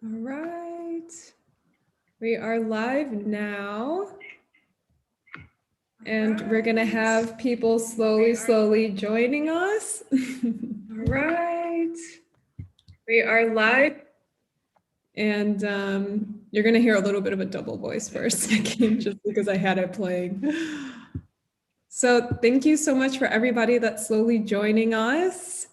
All right. We are live now. And we're going to have people slowly joining us. All right. We are live. And you're going to hear a little bit of a double voice for a second, just because I had it playing. So thank you so much for everybody that's slowly joining us.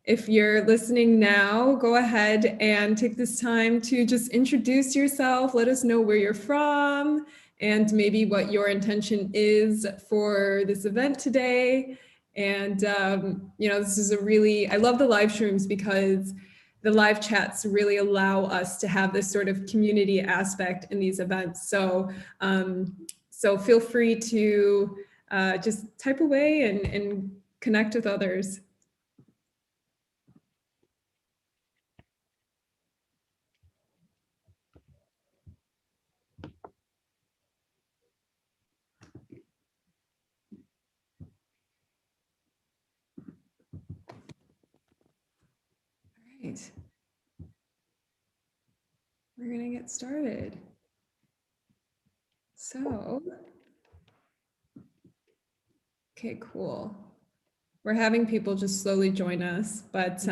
If you're listening now, go ahead and take this time to just introduce yourself. Let us know where you're from and maybe what your intention is for this event today. And, this is I love the live streams because the live chats really allow us to have this sort of community aspect in these events. So feel free to just type away and connect with others. All right. We're going to get started. So, okay, cool. We're having people just slowly join us, but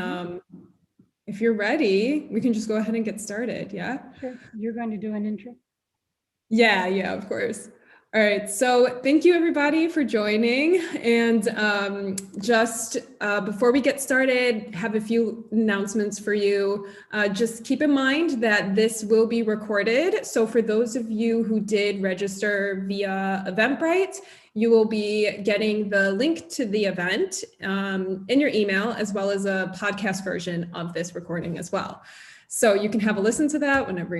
if you're ready, we can just go ahead and get started, yeah? Sure. You're going to do an intro? Yeah, of course. All right, so thank you everybody for joining. And just before we get started, have a few announcements for you. Just keep in mind that this will be recorded. So for those of you who did register via Eventbrite, you will be getting the link to the event in your email, as well as a podcast version of this recording as well. So you can have a listen to that whenever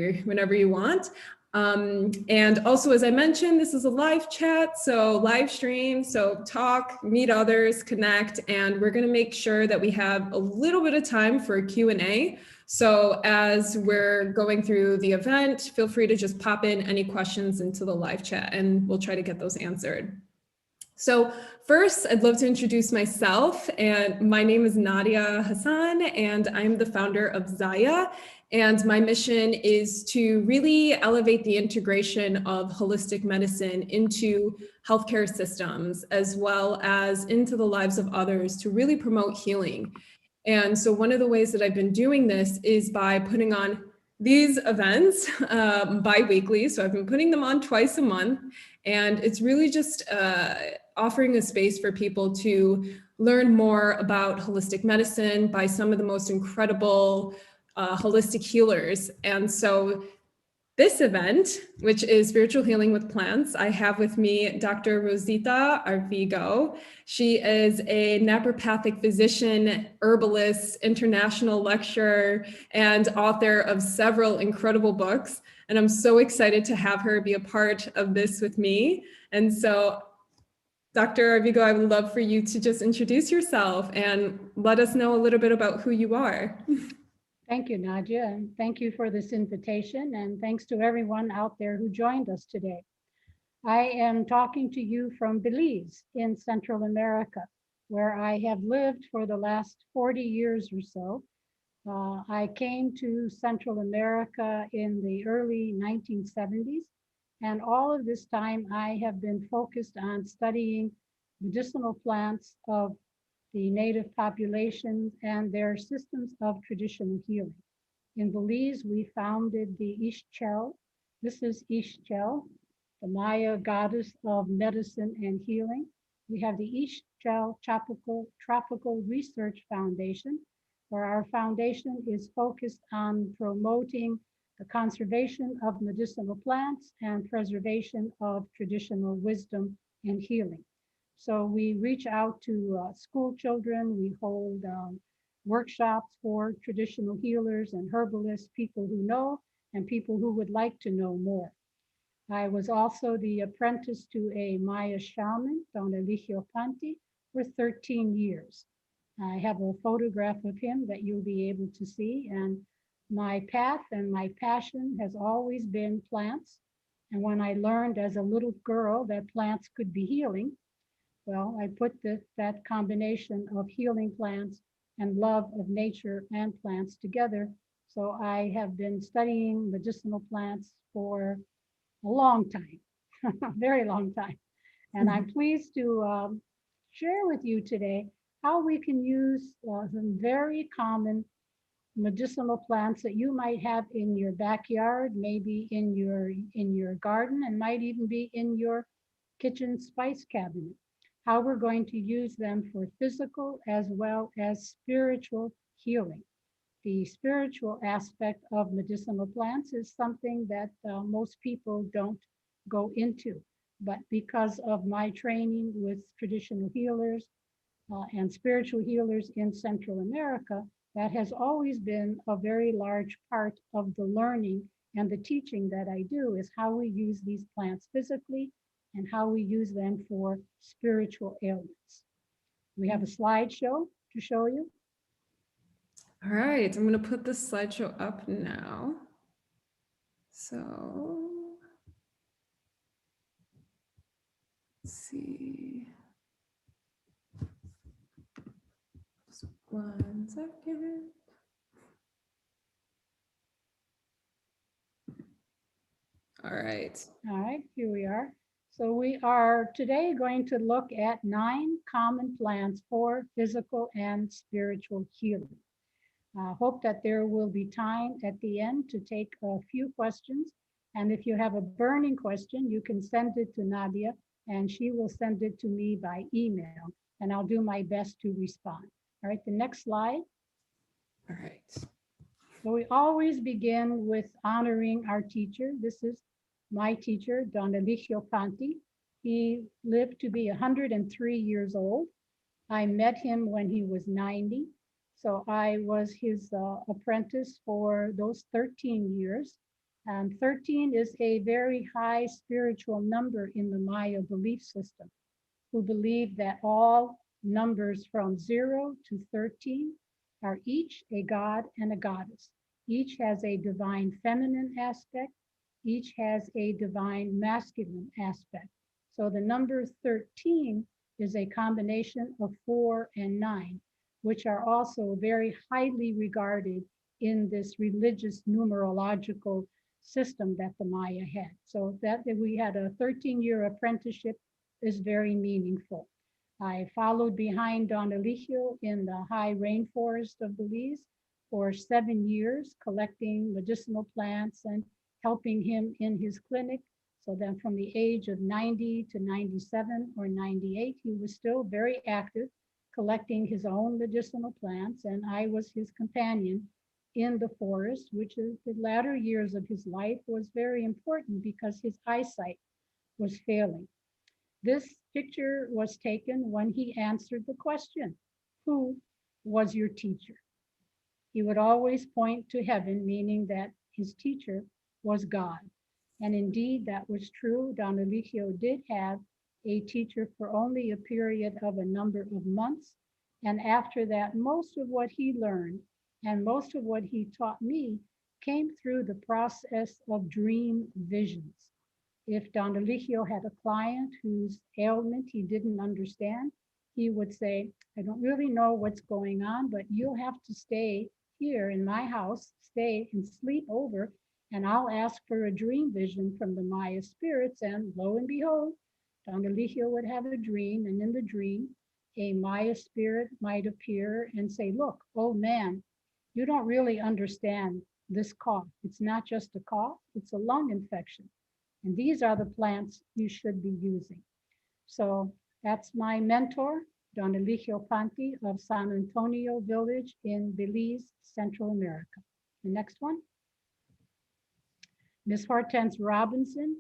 you want. And also, as I mentioned, this is a live chat, so live stream, so talk, meet others, connect, and we're gonna make sure that we have a little bit of time for a Q&A. So as we're going through the event, feel free to just pop in any questions into the live chat and we'll try to get those answered. So first, I'd love to introduce myself, and my name is Nadeya Hassan, and I'm the founder of Zaya. And my mission is to really elevate the integration of holistic medicine into healthcare systems, as well as into the lives of others, to really promote healing. And so one of the ways that I've been doing this is by putting on these events bi-weekly. So I've been putting them on twice a month, and it's really just offering a space for people to learn more about holistic medicine by some of the most incredible holistic healers. And so this event, which is Spiritual Healing with Plants, I have with me Dr. Rosita Arvigo. She is a Naprapathic physician, herbalist, international lecturer, and author of several incredible books. And I'm so excited to have her be a part of this with me. And so, Dr. Arvigo, I would love for you to just introduce yourself and let us know a little bit about who you are. Thank you, Nadia, and thank you for this invitation, and thanks to everyone out there who joined us today. I am talking to you from Belize in Central America, where I have lived for the last 40 years or so. I came to Central America in the early 1970s, and all of this time I have been focused on studying medicinal plants of the native populations and their systems of traditional healing. In Belize, we founded the Ixchel. This is Ixchel, the Maya goddess of medicine and healing. We have the Ixchel Tropical Research Foundation, where our foundation is focused on promoting the conservation of medicinal plants and preservation of traditional wisdom and healing. So we reach out to school children. We hold workshops for traditional healers and herbalists, people who know and people who would like to know more. I was also the apprentice to a Maya shaman, Don Elijio Panti, for 13 years. I have a photograph of him that you'll be able to see. And my path and my passion has always been plants. And when I learned as a little girl that plants could be healing, well, I put that combination of healing plants and love of nature and plants together So I have been studying medicinal plants for a long time, a very long time. And I'm pleased to share with you today how we can use some very common medicinal plants that you might have in your backyard, maybe in your garden, and might even be in your kitchen spice cabinet. How we're going to use them for physical as well as spiritual healing. The spiritual aspect of medicinal plants is something that most people don't go into. But because of my training with traditional healers and spiritual healers in Central America, that has always been a very large part of the learning and the teaching that I do is how we use these plants physically and how we use them for spiritual ailments. We have a slideshow to show you. All right, I'm going to put this slideshow up now. So, let's see. Just 1 second. All right. All right, here we are. So we are today going to look at 9 common plants for physical and spiritual healing. I hope that there will be time at the end to take a few questions. And if you have a burning question, you can send it to Nadeya and she will send it to me by email. And I'll do my best to respond. All right, the next slide. All right. So we always begin with honoring our teacher. This is my teacher, Don Elijio Panti. He lived to be 103 years old. I met him when he was 90. So I was his apprentice for those 13 years. And 13 is a very high spiritual number in the Maya belief system, who believe that all numbers from 0 to 13 are each a god and a goddess. Each has a divine feminine aspect. Each has a divine masculine aspect. So the number 13 is a combination of 4 and 9, which are also very highly regarded in this religious numerological system that the Maya had. So that we had a 13-year apprenticeship is very meaningful. I followed behind Don Elijio in the high rainforest of Belize for 7 years, collecting medicinal plants and helping him in his clinic. So then from the age of 90 to 97 or 98, he was still very active, collecting his own medicinal plants. And I was his companion in the forest, which is the latter years of his life was very important because his eyesight was failing. This picture was taken when he answered the question, who was your teacher? He would always point to heaven, meaning that his teacher was God. And indeed, that was true. Don Elijio did have a teacher for only a period of a number of months. And after that, most of what he learned and most of what he taught me came through the process of dream visions. If Don Elijio had a client whose ailment he didn't understand, he would say, I don't really know what's going on, but you'll have to stay here in my house, stay and sleep over, and I'll ask for a dream vision from the Maya spirits. And lo and behold, Don Elijio would have a dream, and in the dream, a Maya spirit might appear and say, look, old man, you don't really understand this cough. It's not just a cough, it's a lung infection. And these are the plants you should be using. So that's my mentor, Don Elijio Panti of San Antonio Village in Belize, Central America. The next one. Miss Hortence Robinson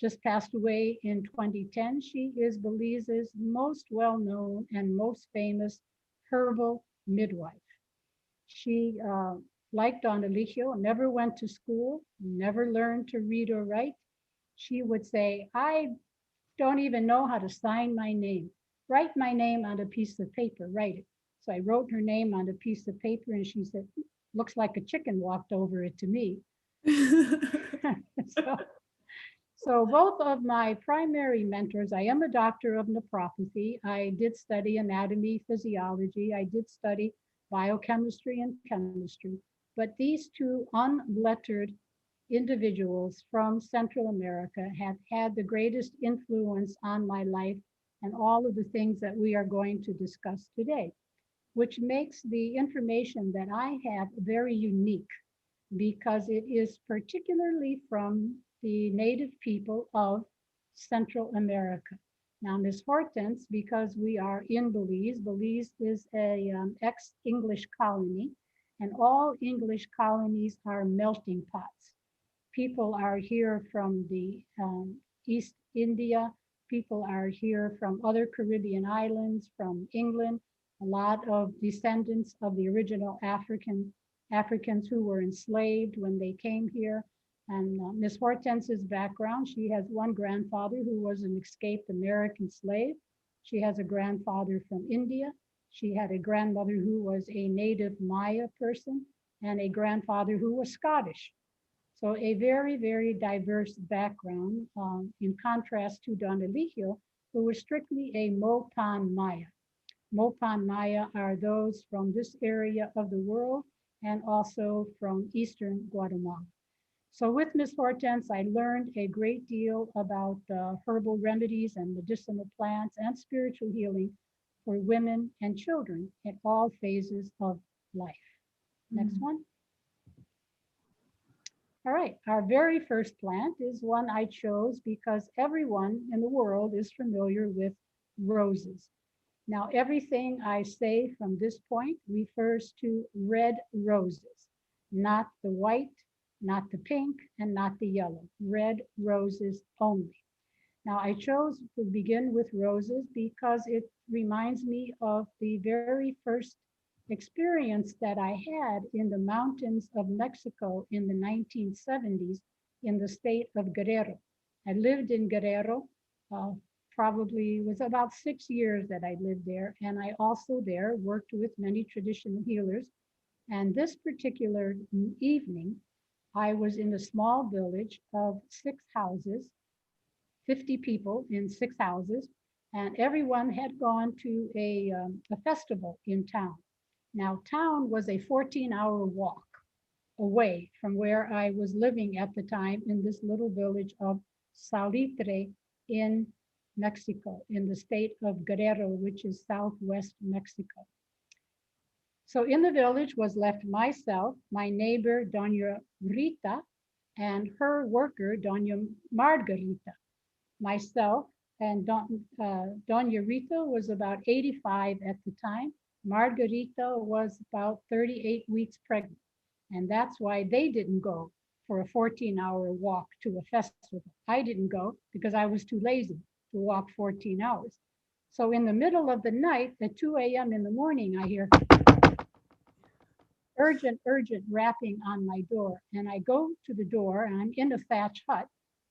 just passed away in 2010. She is Belize's most well-known and most famous herbal midwife. She, like Don Elijio, never went to school, never learned to read or write. She would say, I don't even know how to sign my name. Write my name on a piece of paper, write it. So I wrote her name on a piece of paper and she said, looks like a chicken walked over it to me. So both of my primary mentors, I am a doctor of naprapathy. I did study anatomy, physiology. I did study biochemistry and chemistry. but these two unlettered individuals from Central America have had the greatest influence on my life and all of the things that we are going to discuss today, which makes the information that I have very unique because it is particularly from the native people of Central America. Now, Ms. Hortence, because we are in Belize, Belize is a ex-English colony, and all English colonies are melting pots. People are here from the East India. People are here from other Caribbean islands, from England, a lot of descendants of the original Africans who were enslaved when they came here. And Ms. Hortense's background, she has one grandfather who was an escaped American slave. She has a grandfather from India. She had a grandmother who was a native Maya person and a grandfather who was Scottish. So a very, very diverse background in contrast to Don Elijio, who was strictly a Mopan Maya. Mopan Maya are those from this area of the world and also from Eastern Guatemala. So with Ms. Hortense, I learned a great deal about herbal remedies and medicinal plants and spiritual healing for women and children at all phases of life. Next one. All right, our very first plant is one I chose because everyone in the world is familiar with roses. Now, everything I say from this point refers to red roses, not the white, not the pink, and not the yellow, red roses only. Now, I chose to begin with roses because it reminds me of the very first experience that I had in the mountains of Mexico in the 1970s in the state of Guerrero. I lived in Guerrero, probably was about 6 years that I lived there. And I also there worked with many traditional healers. And this particular evening, I was in a small village of 6 houses, 50 people in 6 houses, and everyone had gone to a festival in town. Now, town was a 14-hour walk away from where I was living at the time in this little village of Salitre in Mexico, in the state of Guerrero, which is southwest Mexico. So in the village was left myself, my neighbor, Doña Rita, and her worker, Doña Margarita. Myself and Doña Rita was about 85 at the time. Margarita was about 38 weeks pregnant. And that's why they didn't go for a 14-hour walk to a festival. I didn't go because I was too lazy to walk 14 hours. So in the middle of the night, at 2 a.m. in the morning, I hear urgent rapping on my door. And I go to the door, and I'm in a thatch hut,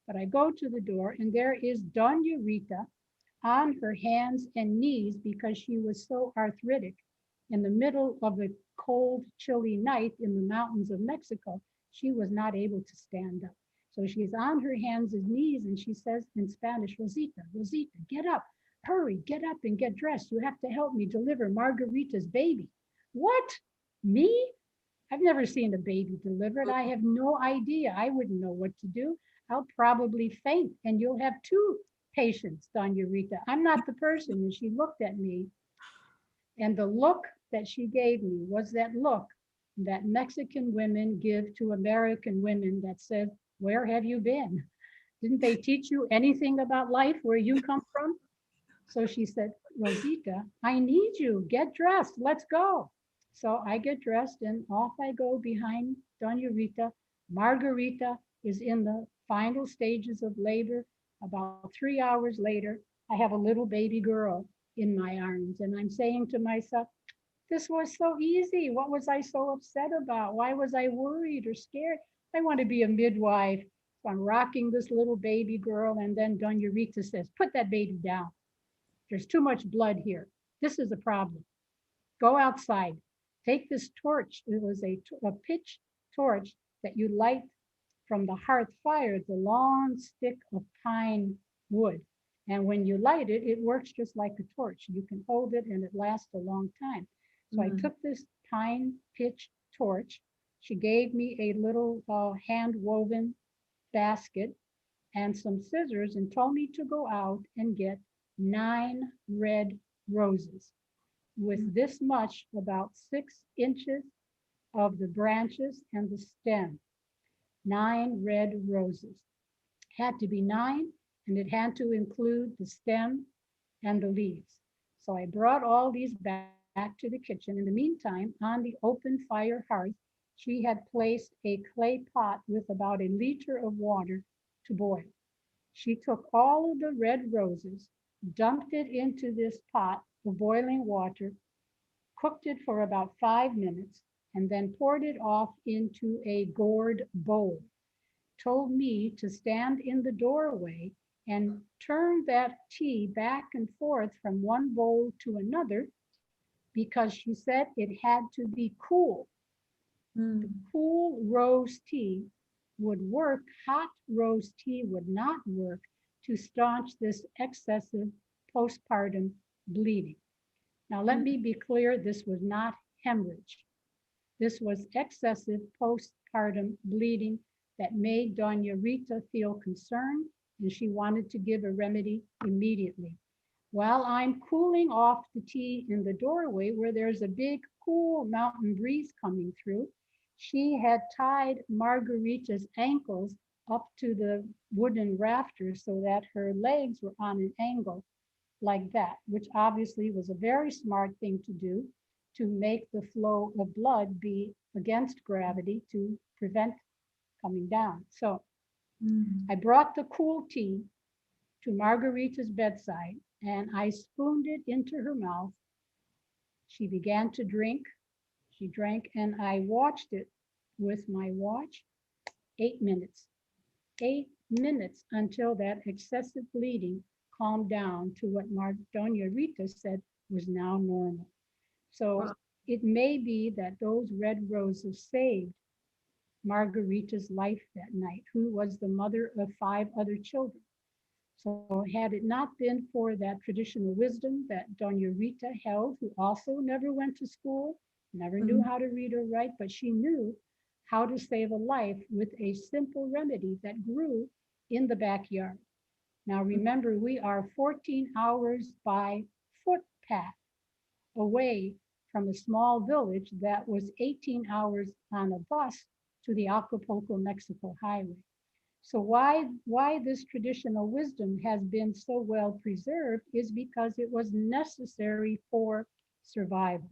but I go to the door, and there is Doña Rita on her hands and knees because she was so arthritic in the middle of a cold, chilly night in the mountains of Mexico. She was not able to stand up. So she's on her hands and knees, and she says in Spanish, Rosita, get up, hurry, get up and get dressed. You have to help me deliver Margarita's baby. What? Me? I've never seen a baby delivered. I have no idea. I wouldn't know what to do. I'll probably faint, and you'll have 2 patients, Doña Rita. I'm not the person. And she looked at me, and the look that she gave me was that look that Mexican women give to American women that said, where have you been? Didn't they teach you anything about life where you come from? So she said, Rosita, I need you. Get dressed. Let's go. So I get dressed and off I go behind Doña Rita. Margarita is in the final stages of labor. About 3 hours later, I have a little baby girl in my arms. And I'm saying to myself, this was so easy. What was I so upset about? Why was I worried or scared? I want to be a midwife. So I'm rocking this little baby girl. And then Doña Rita says, put that baby down. There's too much blood here. This is a problem. Go outside. Take this torch. It was a pitch torch that you light from the hearth fire, the long stick of pine wood. And when you light it, it works just like a torch. You can hold it and it lasts a long time. So I took this pine pitch torch. She gave me a little hand-woven basket and some scissors and told me to go out and get 9 red roses with this much, about 6 inches of the branches and the stem. 9 red roses. Had to be 9, and it had to include the stem and the leaves. So I brought all these back to the kitchen. In the meantime, on the open fire hearth, she had placed a clay pot with about a liter of water to boil. She took all of the red roses, dumped it into this pot of boiling water, cooked it for about 5 minutes, and then poured it off into a gourd bowl. Told me to stand in the doorway and turn that tea back and forth from one bowl to another because she said it had to be cool. The cool rose tea would work, hot rose tea would not work to staunch this excessive postpartum bleeding. Now, let me be clear, this was not hemorrhage. This was excessive postpartum bleeding that made Doña Rita feel concerned, and she wanted to give a remedy immediately. While I'm cooling off the tea in the doorway where there's a big cool mountain breeze coming through, she had tied Margarita's ankles up to the wooden rafters so that her legs were on an angle like that, which obviously was a very smart thing to do to make the flow of blood be against gravity to prevent coming down. So I brought the cool tea to Margarita's bedside and I spooned it into her mouth. She began to drink. She drank and I watched it with my watch. 8 minutes. 8 minutes until that excessive bleeding calmed down to what Doña Rita said was now normal. So it may be that those red roses saved Margarita's life that night, who was the mother of 5 other children. So had it not been for that traditional wisdom that Doña Rita held, who also never went to school, never knew how to read or write, but she knew how to save a life with a simple remedy that grew in the backyard. Now remember, we are 14 hours by footpath away from a small village that was 18 hours on a bus to the Acapulco, Mexico highway. So why this traditional wisdom has been so well preserved is because it was necessary for survival.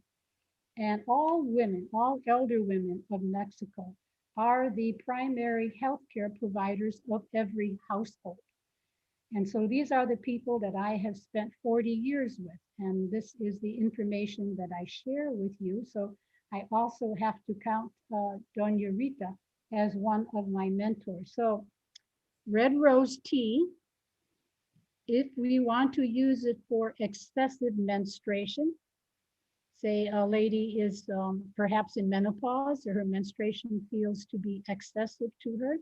And all women, all elder women of Mexico are the primary healthcare providers of every household. And so these are the people that I have spent 40 years with. And this is the information that I share with you. So I also have to count Doña Rita as one of my mentors. So red rose tea, if we want to use it for excessive menstruation, say a lady is perhaps in menopause or her menstruation feels to be excessive to her,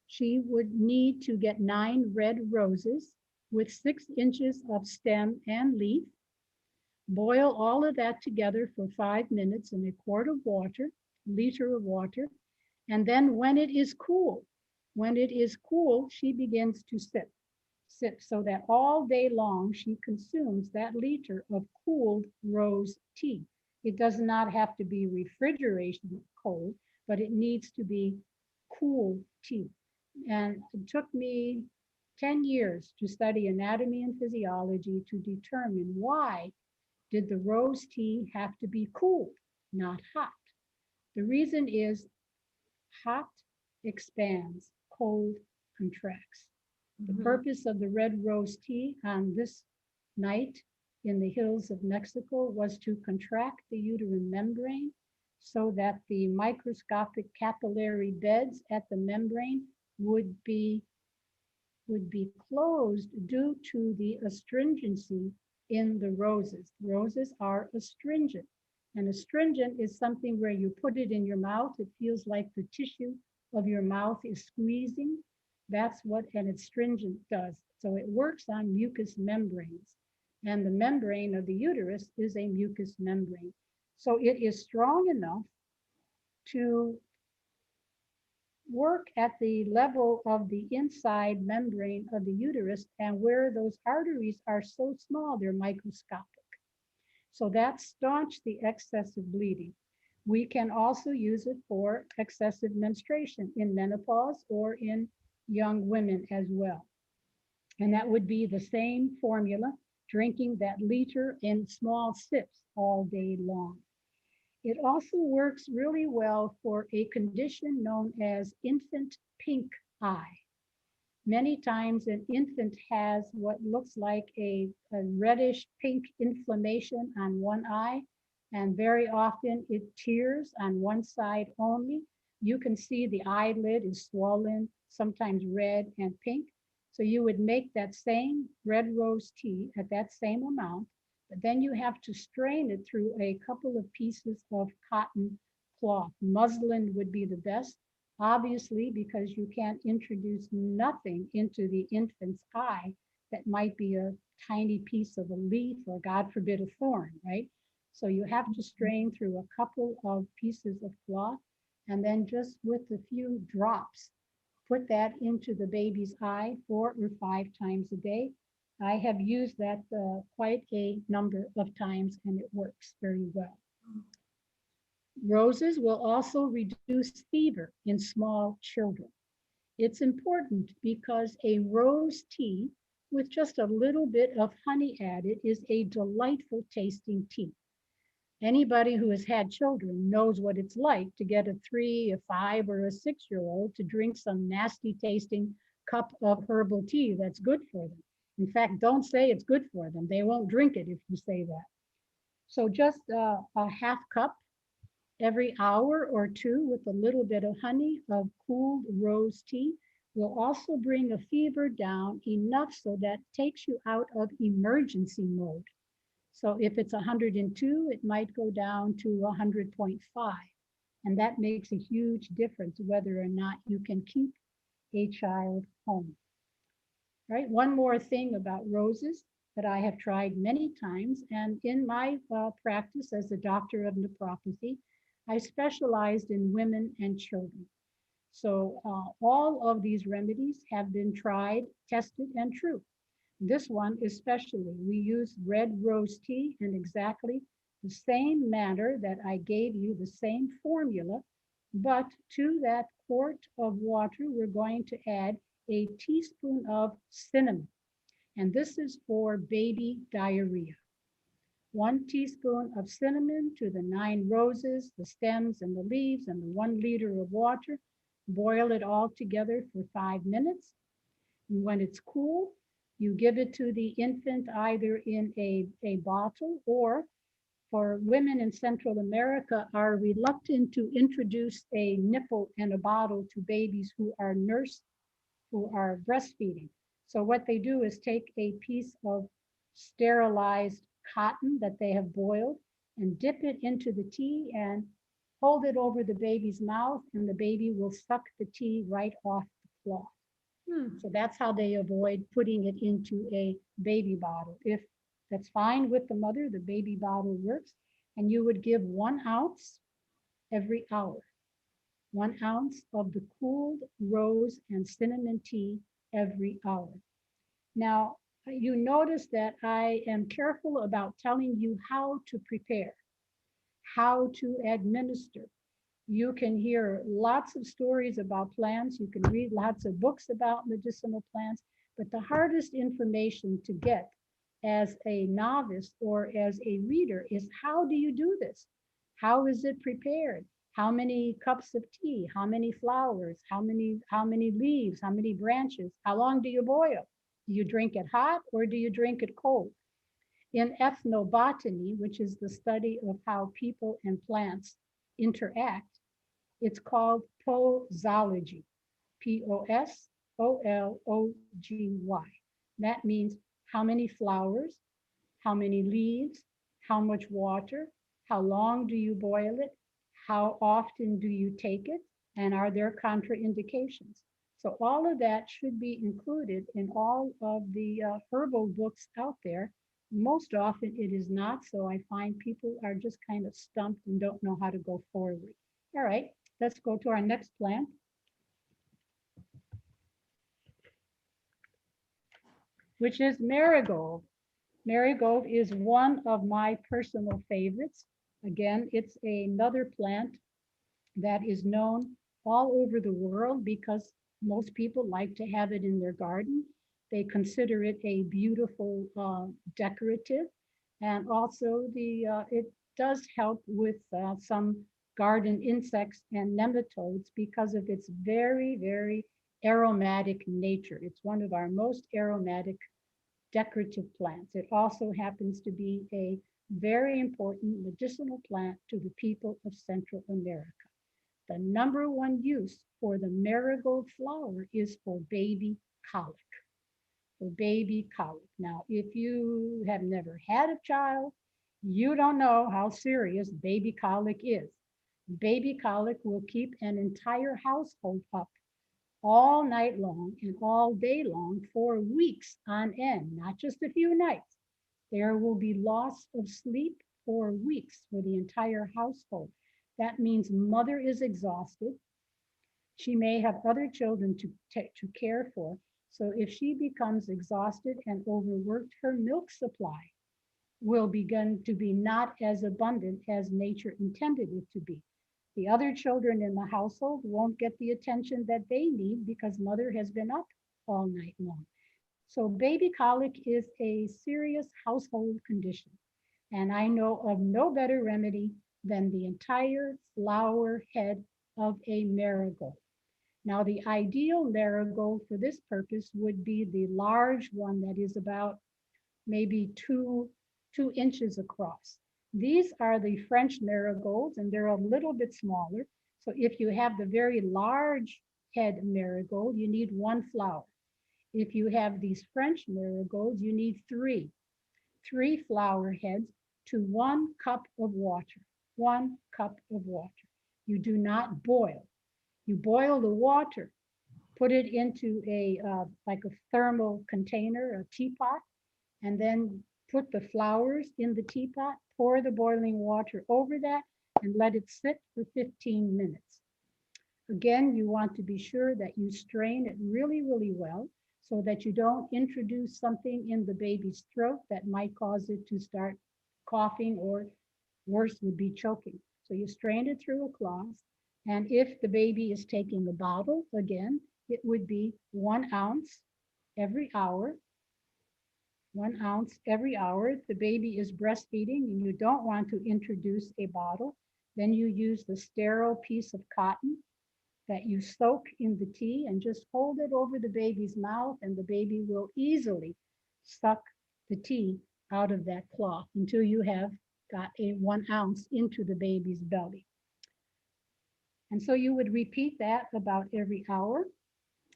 she would need to get 9 red roses with 6 inches of stem and leaf, boil all of that together for 5 minutes in a quart of water, liter of water, and then when it is cool, she begins to sip so that all day long she consumes that liter of cooled rose tea. It does not have to be refrigeration cold, but it needs to be cool tea. And it took me 10 years to study anatomy and physiology to determine why did the rose tea have to be cooled, not hot. The reason is hot expands, cold contracts. The purpose of the red rose tea on this night in the hills of Mexico was to contract the uterine membrane so that the microscopic capillary beds at the membrane would be closed due to the astringency in the roses. Roses are astringent. And astringent is something where you put it in your mouth, it feels like the tissue of your mouth is squeezing. That's what an astringent does. So it works on mucous membranes. And the membrane of the uterus is a mucous membrane. So it is strong enough to work at the level of the inside membrane of the uterus, and where those arteries are so small, they're microscopic. So that staunch the excessive bleeding. We can also use it for excessive menstruation in menopause or in young women as well. And that would be the same formula, drinking that liter in small sips all day long. It also works really well for a condition known as infant pink eye. Many times an infant has what looks like a reddish pink inflammation on one eye, and very often it tears on one side only. You can see the eyelid is swollen, sometimes red and pink. So you would make that same red rose tea at that same amount, but then you have to strain it through a couple of pieces of cotton cloth. Muslin would be the best, obviously, because you can't introduce nothing into the infant's eye that might be a tiny piece of a leaf or, God forbid, a thorn, right? So you have to strain through a couple of pieces of cloth, and then just with a few drops, put that into the baby's eye 4 or 5 times a day. I have used that quite a number of times, and it works very well. Roses will also reduce fever in small children. It's important because a rose tea with just a little bit of honey added is a delightful tasting tea. Anybody who has had children knows what it's like to get a 3, a 5, or a 6-year-old to drink some nasty tasting cup of herbal tea that's good for them. In fact, don't say it's good for them. They won't drink it if you say that. So just a half cup every hour or two with a little bit of honey of cooled rose tea will also bring a fever down enough so that takes you out of emergency mode. So if it's 102, it might go down to 100.5. And that makes a huge difference whether or not you can keep a child home. Right? One more thing about roses that I have tried many times, and in my practice as a doctor of naprapathy, I specialized in women and children. So all of these remedies have been tried, tested, and true. This one especially, we use red rose tea in exactly the same manner that I gave you the same formula, but to that quart of water, we're going to add a teaspoon of cinnamon. And this is for baby diarrhea. 1 teaspoon of cinnamon to the 9 roses, the stems and the leaves, and the 1 liter of water. Boil it all together for 5 minutes. And when it's cool, you give it to the infant either in a bottle, or for women in Central America are reluctant to introduce a nipple and a bottle to babies who are nursed, who are breastfeeding. So what they do is take a piece of sterilized cotton that they have boiled and dip it into the tea and hold it over the baby's mouth, and the baby will suck the tea right off the cloth. So that's how they avoid putting it into a baby bottle. If that's fine with the mother, the baby bottle works. And you would give 1 ounce every hour, 1 ounce of the cooled rose and cinnamon tea every hour. Now, you notice that I am careful about telling you how to prepare, how to administer. You can hear lots of stories about plants. You can read lots of books about medicinal plants, but the hardest information to get as a novice or as a reader is, how do you do this? How is it prepared? How many cups of tea? How many flowers? How many leaves? How many branches? How long do you boil? Do you drink it hot or do you drink it cold? In ethnobotany, which is the study of how people and plants interact, it's called posology, Posology. That means how many flowers, how many leaves, how much water, how long do you boil it, how often do you take it, and are there contraindications? So all of that should be included in all of the herbal books out there. Most often it is not, so I find people are just kind of stumped and don't know how to go forward. All right, let's go to our next plant. which is marigold. Marigold is one of my personal favorites. Again, it's another plant that is known all over the world because most people like to have it in their garden. They consider it a beautiful decorative, and also it does help with some garden insects and nematodes because of its very, very aromatic nature. It's one of our most aromatic decorative plants. It also happens to be a very important medicinal plant to the people of Central America. The number one use for the marigold flower is for baby colic. For baby colic. Now, if you have never had a child, you don't know how serious baby colic is. Baby colic will keep an entire household up all night long and all day long for weeks on end, not just a few nights. There will be loss of sleep for weeks for the entire household. That means mother is exhausted. She may have other children to care for. So if she becomes exhausted and overworked, her milk supply will begin to be not as abundant as nature intended it to be. The other children in the household won't get the attention that they need because mother has been up all night long. So baby colic is a serious household condition. And I know of no better remedy than the entire flower head of a marigold. Now, the ideal marigold for this purpose would be the large one that is about maybe two inches across. These are the French marigolds, and they're a little bit smaller. So if you have the very large head marigold, you need one flower. If you have these French marigolds, you need three flower heads to 1 cup of water. 1 cup of water. You do not boil. You boil the water, put it into like a thermal container, a teapot, and then put the flowers in the teapot, pour the boiling water over that, and let it sit for 15 minutes. Again, you want to be sure that you strain it really, really well so that you don't introduce something in the baby's throat that might cause it to start coughing, or worse would be choking. So you strain it through a cloth. And if the baby is taking a bottle, again, it would be 1 ounce every hour. 1 ounce every hour. If the baby is breastfeeding and you don't want to introduce a bottle, then you use the sterile piece of cotton that you soak in the tea and just hold it over the baby's mouth, and the baby will easily suck the tea out of that cloth until you have got a 1 ounce into the baby's belly. And so you would repeat that about every hour.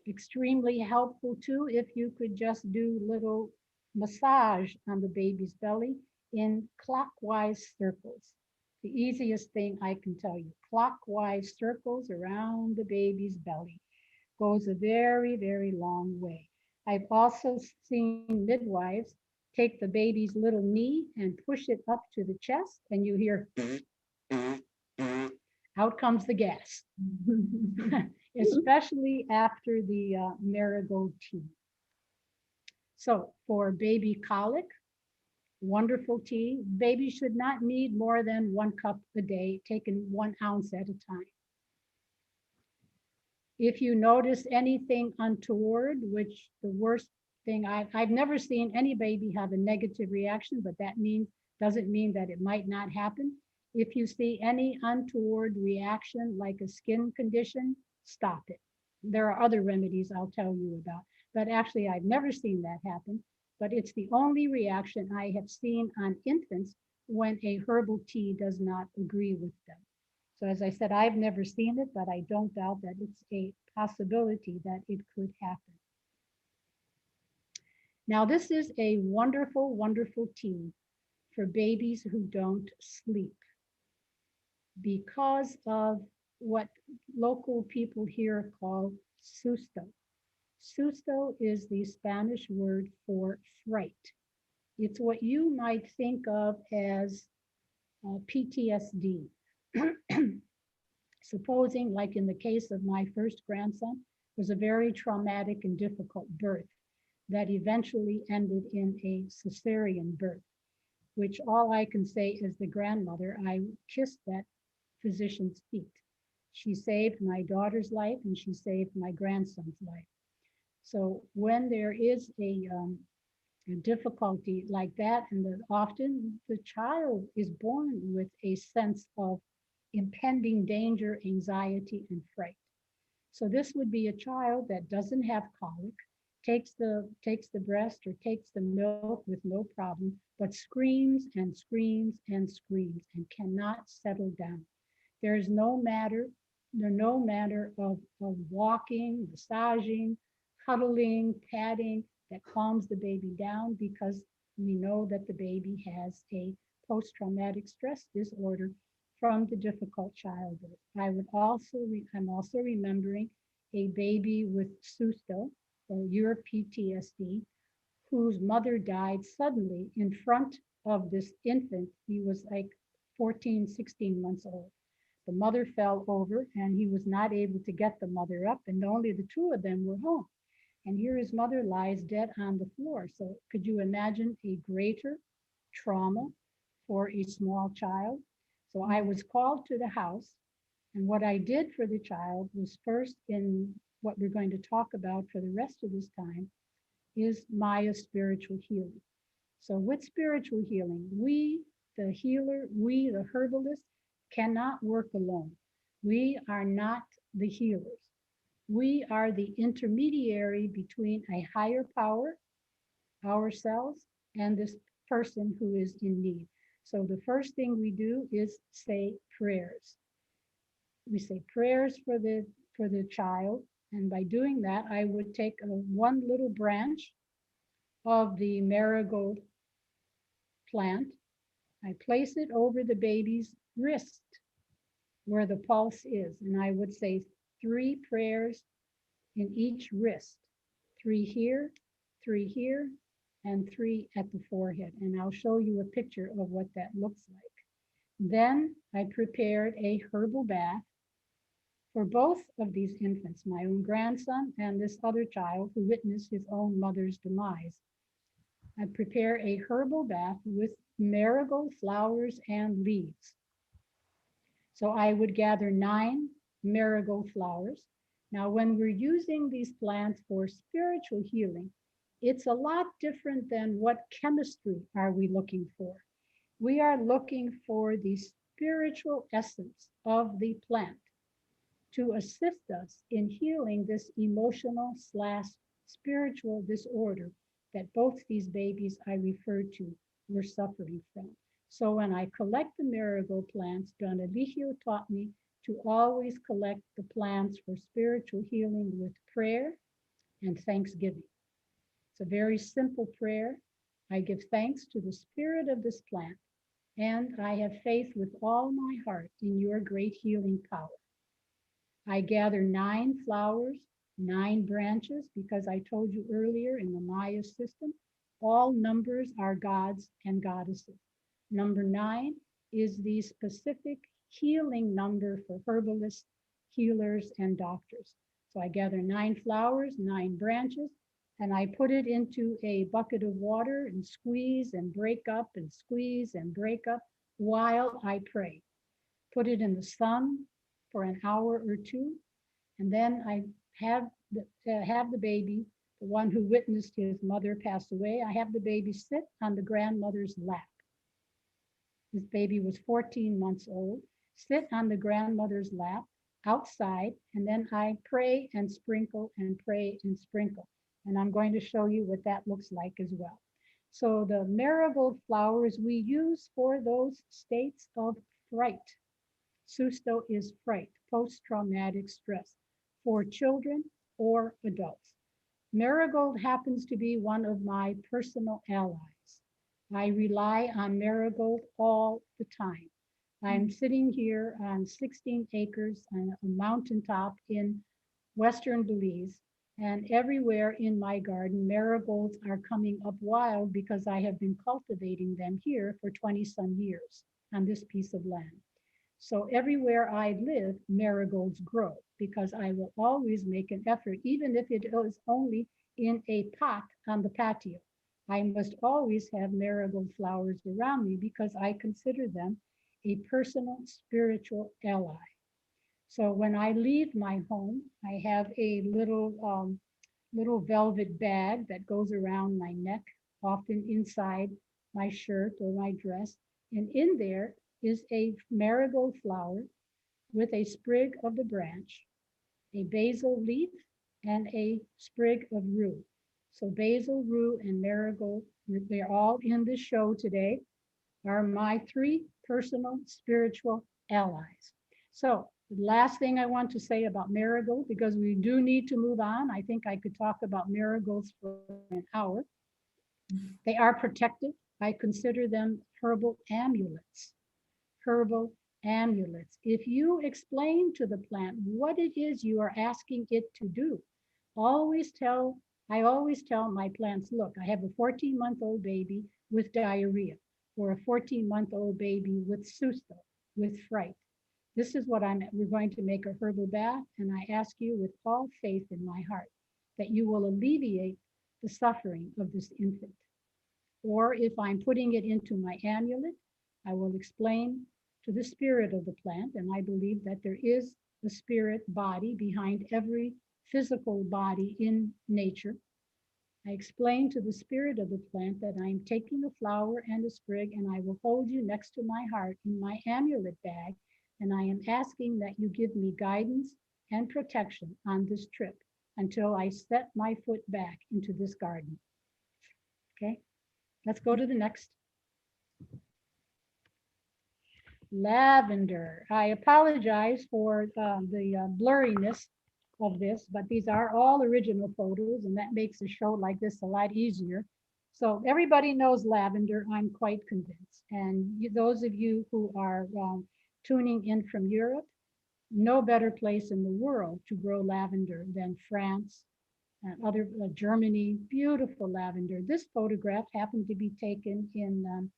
Extremely helpful too if you could just do little massage on the baby's belly in clockwise circles. The easiest thing I can tell you, clockwise circles around the baby's belly goes a very, very long way. I've also seen midwives take the baby's little knee and push it up to the chest, and you hear out comes the gas, especially after the marigold tea. So for baby colic, wonderful tea. Baby should not need more than 1 cup a day, taken 1 ounce at a time. If you notice anything untoward, which the worst thing, I've never seen any baby have a negative reaction, but that doesn't mean that it might not happen. If you see any untoward reaction, like a skin condition, stop it. There are other remedies I'll tell you about, but actually I've never seen that happen, but it's the only reaction I have seen on infants when a herbal tea does not agree with them. So as I said, I've never seen it, but I don't doubt that it's a possibility that it could happen. Now, this is a wonderful, wonderful tea for babies who don't sleep because of what local people here call susto. Susto is the Spanish word for fright. It's what you might think of as PTSD. Supposing, like in the case of my first grandson, was a very traumatic and difficult birth. that eventually ended in a cesarean birth, which all I can say as the grandmother, I kissed that physician's feet. She saved my daughter's life and she saved my grandson's life. So when there is a difficulty like that, and often the child is born with a sense of impending danger, anxiety, and fright. So this would be a child that doesn't have colic, takes the breast or takes the milk with no problem, but screams and screams and screams and cannot settle down. There is no matter of walking, massaging, cuddling, patting that calms the baby down, because we know that the baby has a post-traumatic stress disorder from the difficult childbirth. I'm also remembering a baby with susto or Europe PTSD whose mother died suddenly in front of this infant. He was like 14, 16 months old. The mother fell over and he was not able to get the mother up, and only the two of them were home. And here his mother lies dead on the floor. So could you imagine a greater trauma for a small child? So I was called to the house, and what I did for the child was, first, in what we're going to talk about for the rest of this time, is Maya's spiritual healing. So with spiritual healing, we, the healer, we, the herbalist, cannot work alone. We are not the healers. We are the intermediary between a higher power, ourselves, and this person who is in need. So the first thing we do is say prayers. We say prayers for the child, and by doing that, I would take one little branch of the marigold plant. I place it over the baby's wrist where the pulse is, and I would say 3 prayers in each wrist, 3 here, 3 here, and 3 at the forehead. And I'll show you a picture of what that looks like. Then I prepared a herbal bath for both of these infants, my own grandson and this other child who witnessed his own mother's demise. I prepare a herbal bath with marigold flowers and leaves. So I would gather 9 marigold flowers. Now, when we're using these plants for spiritual healing, it's a lot different than what chemistry are we looking for. We are looking for the spiritual essence of the plant to assist us in healing this emotional/spiritual disorder that both these babies I referred to were suffering from. So when I collect the marigold plants, Don Elijio taught me to always collect the plants for spiritual healing with prayer and thanksgiving. It's a very simple prayer. I give thanks to the spirit of this plant, and I have faith with all my heart in your great healing power. I gather 9 flowers, 9 branches, because I told you earlier in the Maya system, all numbers are gods and goddesses. Number 9 is the specific healing number for herbalists, healers, and doctors. So I gather 9 flowers, 9 branches, and I put it into a bucket of water and squeeze and break up and squeeze and break up while I pray. Put it in the sun for an hour or 2, and then I have the baby, the one who witnessed his mother pass away, I have the baby sit on the grandmother's lap. This baby was 14 months old, sit on the grandmother's lap outside, and then I pray and sprinkle and pray and sprinkle. And I'm going to show you what that looks like as well. So the marigold flowers we use for those states of fright. Susto is fright, post-traumatic stress, for children or adults. Marigold happens to be one of my personal allies. I rely on marigold all the time. I'm sitting here on 16 acres on a mountaintop in Western Belize, and everywhere in my garden, marigolds are coming up wild because I have been cultivating them here for 20 some years on this piece of land. So everywhere I live, marigolds grow because I will always make an effort, even if it is only in a pot on the patio. I must always have marigold flowers around me because I consider them a personal spiritual ally. So when I leave my home, I have a little velvet bag that goes around my neck, often inside my shirt or my dress. And in there is a marigold flower with a sprig of the branch, a basil leaf, and a sprig of rue. So basil, rue, and marigold, they're all in the show today, are my three personal spiritual allies. So the last thing I want to say about marigold, because we do need to move on. I think I could talk about marigolds for an hour. They are protective. I consider them herbal amulets. Herbal amulets. If you explain to the plant what it is you are asking it to do, I always tell my plants, look, I have a 14-month-old baby with diarrhea, or a 14-month-old baby with susto, with fright. This is what we're going to make a herbal bath, and I ask you with all faith in my heart that you will alleviate the suffering of this infant. Or if I'm putting it into my amulet, I will explain to the spirit of the plant, and I believe that there is a spirit body behind every physical body in nature. I explain to the spirit of the plant that I'm taking a flower and a sprig, and I will hold you next to my heart in my amulet bag, and I am asking that you give me guidance and protection on this trip until I set my foot back into this garden. Okay, let's go to the next. Lavender. I apologize for the blurriness of this, but these are all original photos, and that makes a show like this a lot easier. So everybody knows lavender, I'm quite convinced. And those of you who are tuning in from Europe, no better place in the world to grow lavender than France and Germany. Beautiful lavender. This photograph happened to be taken in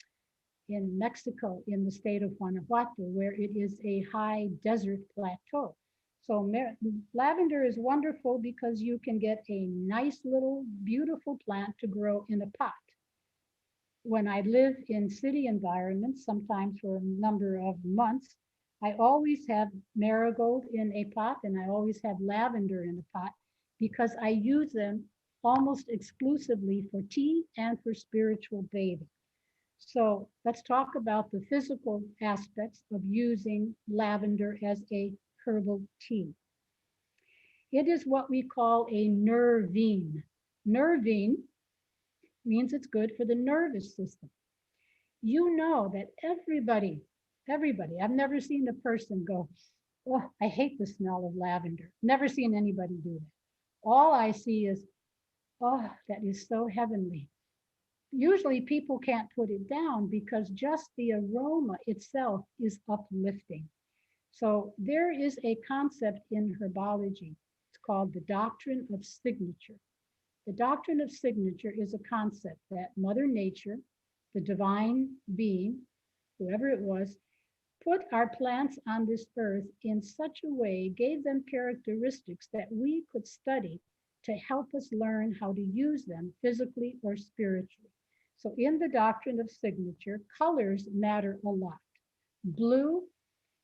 Mexico, in the state of Guanajuato, where it is a high desert plateau. So lavender is wonderful because you can get a nice little beautiful plant to grow in a pot. When I live in city environments, sometimes for a number of months, I always have marigold in a pot, and I always have lavender in a pot because I use them almost exclusively for tea and for spiritual bathing. So let's talk about the physical aspects of using lavender as a herbal tea. It is what we call a nervine. Nervine means it's good for the nervous system. You know that everybody, I've never seen a person go, oh, I hate the smell of lavender. Never seen anybody do that. All I see is, oh, that is so heavenly. Usually people can't put it down because just the aroma itself is uplifting. So there is a concept in herbology. It's called the doctrine of signature. The doctrine of signature is a concept that Mother Nature, the divine being, whoever it was, put our plants on this earth in such a way, gave them characteristics that we could study to help us learn how to use them physically or spiritually. So in the doctrine of signature, colors matter a lot. Blue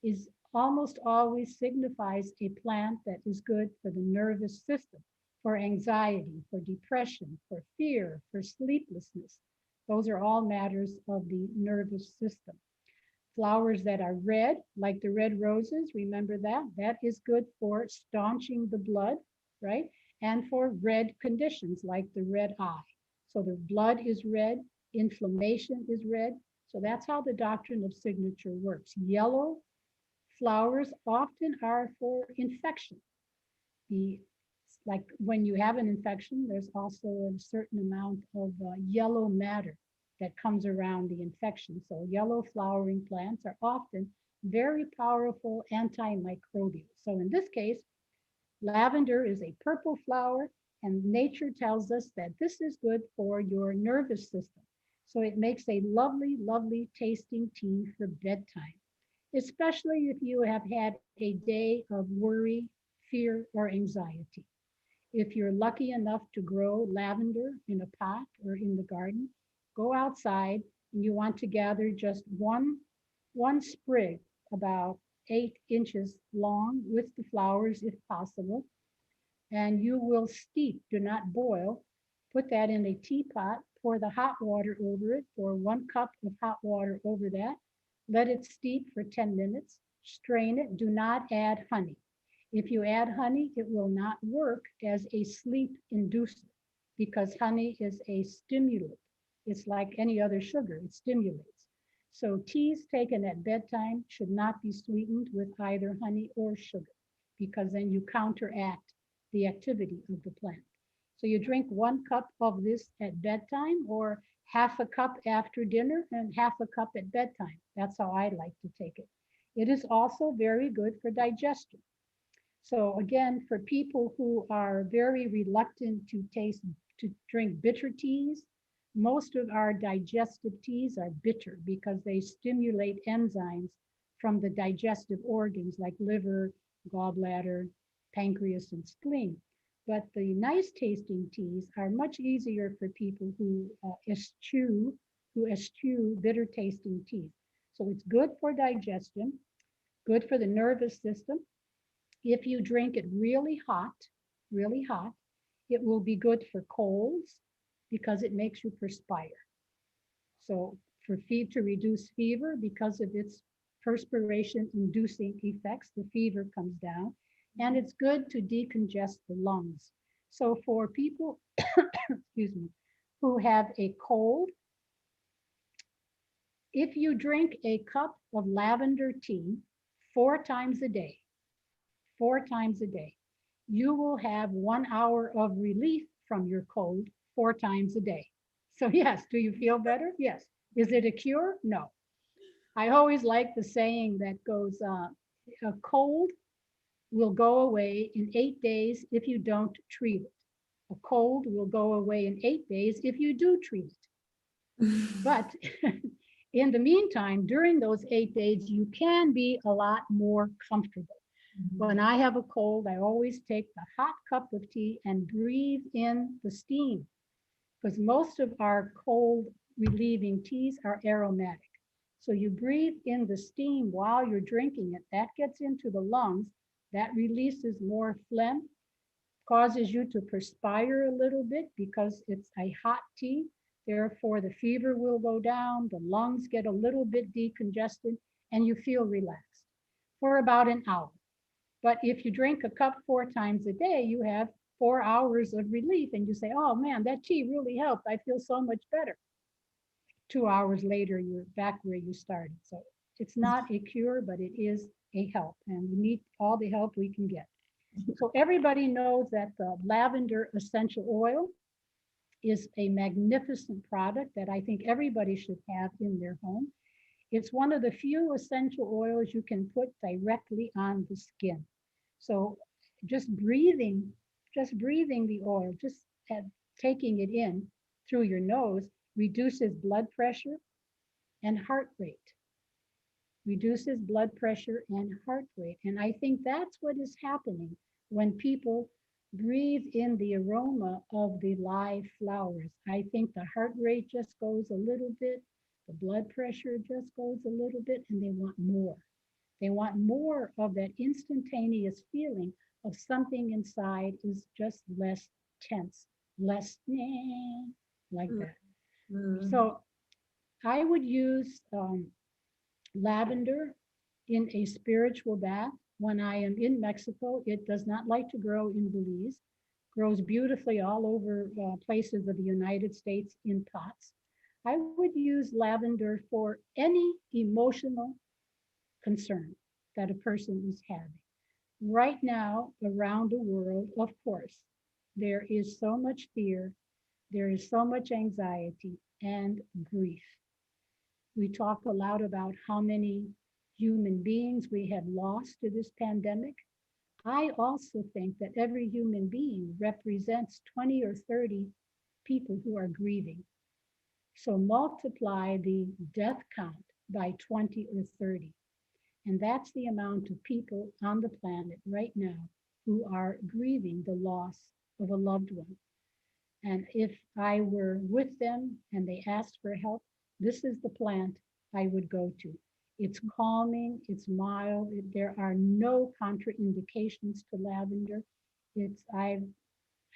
is almost always signifies a plant that is good for the nervous system, for anxiety, for depression, for fear, for sleeplessness. Those are all matters of the nervous system. Flowers that are red, like the red roses, remember that? That is good for staunching the blood, right? And for red conditions like the red eye. So the blood is red, inflammation is red. So that's how the doctrine of signature works. Yellow flowers often are for infection. Like when you have an infection, there's also a certain amount of yellow matter that comes around the infection. So yellow flowering plants are often very powerful antimicrobial. So in this case, lavender is a purple flower, and nature tells us that this is good for your nervous system. So it makes a lovely, lovely tasting tea for bedtime. especially if you have had a day of worry, fear, or anxiety. If you're lucky enough to grow lavender in a pot or in the garden, go outside and you want to gather just one sprig about 8 inches long with the flowers if possible, and you will steep, do not boil. Put that in a teapot, pour the hot water over it, pour 1 cup of hot water over that. Let it steep for 10 minutes. Strain it. Do not add honey. If you add honey, it will not work as a sleep inducer because honey is a stimulant. It's like any other sugar, it stimulates. So teas taken at bedtime should not be sweetened with either honey or sugar because then you counteract the activity of the plant. So you drink 1 cup of this at bedtime or half a cup after dinner and half a cup at bedtime. That's how I like to take it. It is also very good for digestion. So again, for people who are very reluctant to drink bitter teas, most of our digestive teas are bitter because they stimulate enzymes from the digestive organs like liver, gallbladder, pancreas, and spleen. But the nice tasting teas are much easier for people who eschew bitter tasting teas. So it's good for digestion, good for the nervous system. If you drink it really hot, it will be good for colds because it makes you perspire. So for to reduce fever because of its perspiration inducing effects, the fever comes down, and it's good to decongest the lungs. So for people, excuse me, who have a cold, if you drink a cup of lavender tea 4 times a day, 4 times a day, you will have 1 hour of relief from your cold 4 times a day. So yes, do you feel better? Yes. Is it a cure? No. I always like the saying that goes, a cold will go away in 8 days if you don't treat it. A cold will go away in 8 days if you do treat it. But in the meantime, during those 8 days, you can be a lot more comfortable. When I have a cold, I always take the hot cup of tea and breathe in the steam because most of our cold relieving teas are aromatic. So you breathe in the steam while you're drinking it. That gets into the lungs. That releases more phlegm, causes you to perspire a little bit because it's a hot tea. Therefore, the fever will go down, the lungs get a little bit decongested, and you feel relaxed for about an hour. But if you drink a cup 4 times a day, you have 4 hours of relief and you say, oh man, that tea really helped. I feel so much better. 2 hours later, you're back where you started. So it's not a cure, but it is a help, and we need all the help we can get. So everybody knows that the lavender essential oil is a magnificent product that I think everybody should have in their home. It's one of the few essential oils you can put directly on the skin. So just breathing the oil, just taking it in through your nose reduces blood pressure and heart rate. Reduces blood pressure and heart rate. And I think that's what is happening when people breathe in the aroma of the live flowers. I think the heart rate just goes a little bit, the blood pressure just goes a little bit, and they want more. They want more of that instantaneous feeling of something inside is just less tense, less like that. So I would use lavender in a spiritual bath when I am in Mexico. It does not like to grow in Belize. Grows beautifully all over places of the United States in pots. I would use lavender for any emotional concern that a person is having. Right now, around the world, of course, there is so much fear, there is so much anxiety and grief. We talk a lot about how many human beings we have lost to this pandemic. I also think that every human being represents 20 or 30 people who are grieving. So multiply the death count by 20 or 30. And that's the amount of people on the planet right now who are grieving the loss of a loved one. And if I were with them and they asked for help, this is the plant I would go to. It's calming, it's mild, there are no contraindications to lavender. I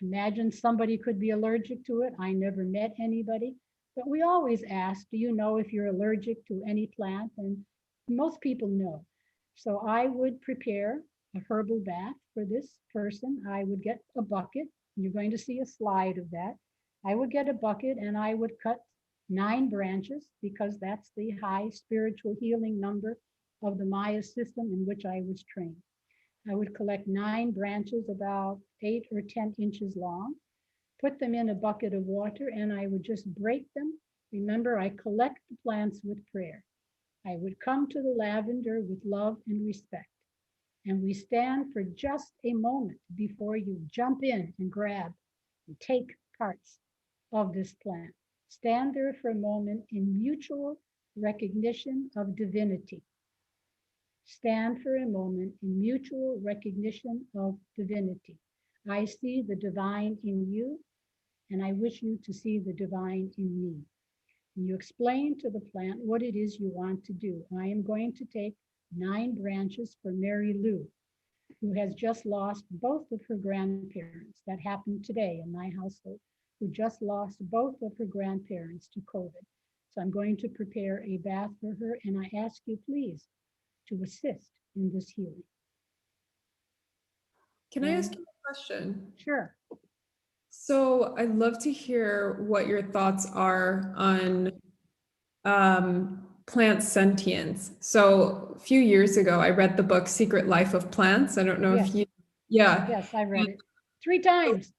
imagine somebody could be allergic to it. I never met anybody, but we always ask, do you know if you're allergic to any plant? And most people know. So I would prepare a herbal bath for this person. I would get a bucket. You're going to see a slide of that. I would get a bucket and I would cut 9 branches because that's the high spiritual healing number of the Maya system in which I was trained. I would collect 9 branches about 8 or 10 inches long, put them in a bucket of water, and I would just break them. Remember, I collect the plants with prayer. I would come to the lavender with love and respect. And we stand for just a moment before you jump in and grab and take parts of this plant. Stand there for a moment in mutual recognition of divinity. Stand for a moment in mutual recognition of divinity. I see the divine in you, and I wish you to see the divine in me. And you explain to the plant what it is you want to do. I am going to take 9 branches for Mary Lou, who has just lost both of her grandparents. That happened today in my household, who just lost both of her grandparents to COVID. So I'm going to prepare a bath for her, and I ask you, please, to assist in this healing. Can I ask you a question? Sure. So I'd love to hear what your thoughts are on plant sentience. So a few years ago, I read the book Secret Life of Plants. I don't know if you, yeah. Yes, I read it 3 times.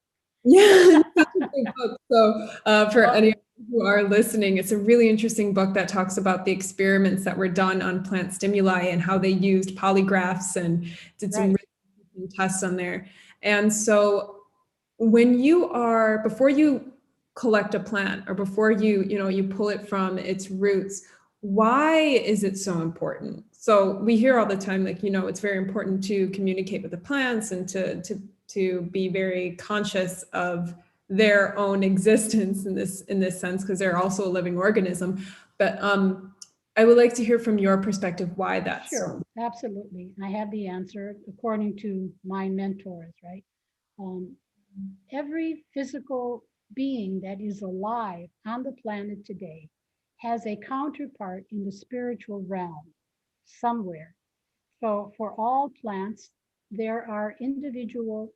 Yeah, it's such a big book. So for any who are listening, it's a really interesting book that talks about the experiments that were done on plant stimuli and how they used polygraphs and did some really interesting tests on there. And so when before you collect a plant or before you pull it from its roots, why is it so important? So we hear all the time, like, it's very important to communicate with the plants and to be very conscious of their own existence in this sense, because they're also a living organism. But I would like to hear from your perspective why that's sure. Absolutely. I have the answer according to my mentors, right? Every physical being that is alive on the planet today has a counterpart in the spiritual realm somewhere. So for all plants, there are individual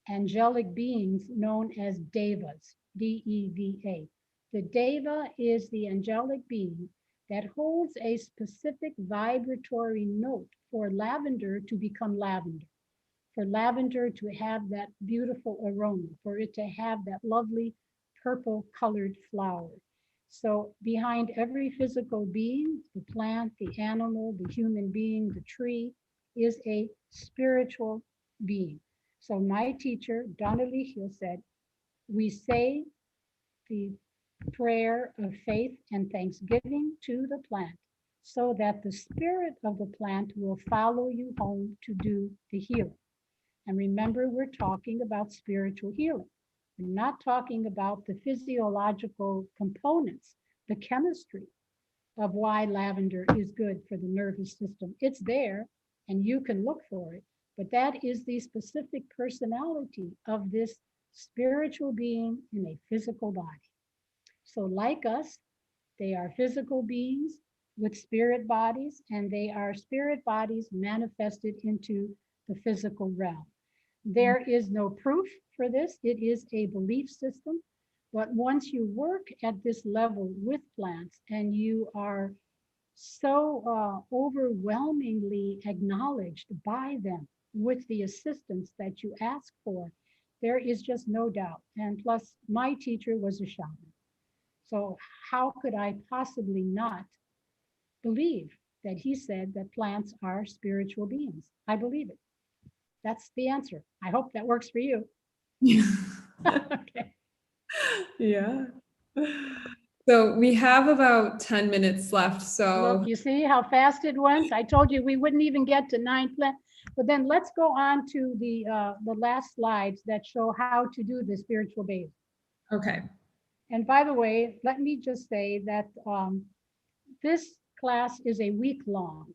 angelic beings known as devas, D-E-V-A. The deva is the angelic being that holds a specific vibratory note for lavender to become lavender, for lavender to have that beautiful aroma, for it to have that lovely purple colored flower. So behind every physical being, the plant, the animal, the human being, the tree, is a spiritual being. So my teacher, Don Elijio, said, we say the prayer of faith and thanksgiving to the plant so that the spirit of the plant will follow you home to do the healing. And remember, we're talking about spiritual healing. We're not talking about the physiological components, the chemistry of why lavender is good for the nervous system. It's there and you can look for it, but that is the specific personality of this spiritual being in a physical body. So like us, they are physical beings with spirit bodies, and they are spirit bodies manifested into the physical realm. There is no proof for this. It is a belief system. But once you work at this level with plants and you are so overwhelmingly acknowledged by them with the assistance that you ask for, there is just no doubt. And plus, my teacher was a shaman. So how could I possibly not believe that he said that plants are spiritual beings? I believe it. That's the answer. I hope that works for you. Yeah. Okay. Yeah. So we have about 10 minutes left. So Look, you see how fast it went? I told you we wouldn't even get to 9 plants. But then let's go on to the last slides that show how to do the spiritual bathing. okay. And by the way, let me just say that this class is a week long.